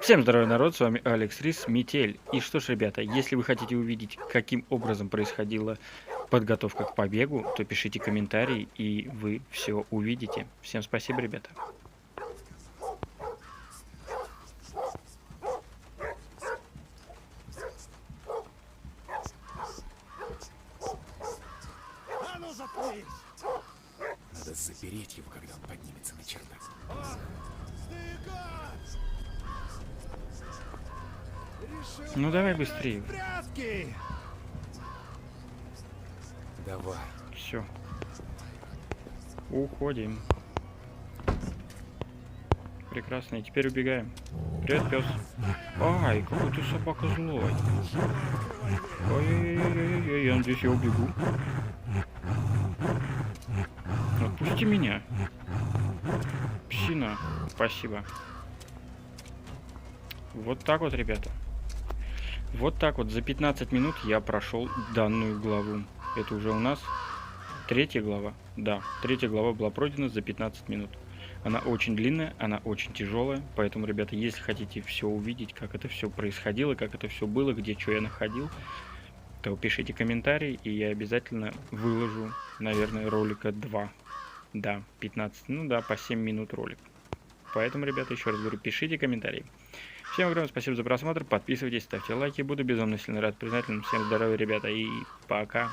Всем здоровый народ, с вами Алекс Рис, Метель. И что ж, ребята, если вы хотите увидеть, каким образом происходила подготовка к побегу, то пишите комментарий, и вы все увидите. Всем спасибо, ребята. А ну заткнись! Надо запереть его, когда он поднимется на чердак. Стыкать! Решил Ну давай поиграть быстрее. в прятки! Давай. Все. Уходим. Прекрасно, и теперь убегаем. Привет, пес. Ай, какой ты собака злой. Ой-ой-ой-ой-ой, я надеюсь, я убегу. Отпусти меня. Псина. Спасибо. Вот так вот, ребята. Вот так вот за 15 минут я прошел данную главу. Это уже у нас третья глава. Да, третья глава была пройдена за 15 минут. Она очень длинная, она очень тяжелая. Поэтому, ребята, если хотите все увидеть, как это все происходило, как это все было, где что я находил, то пишите комментарии, и я обязательно выложу, наверное, ролика 2. Да, 15, ну да, по 7 минут ролик. Поэтому, ребята, еще раз говорю, пишите комментарии. Всем огромное спасибо за просмотр, подписывайтесь, ставьте лайки, буду безумно сильно рад, признателен. Всем здоровья, ребята, и пока.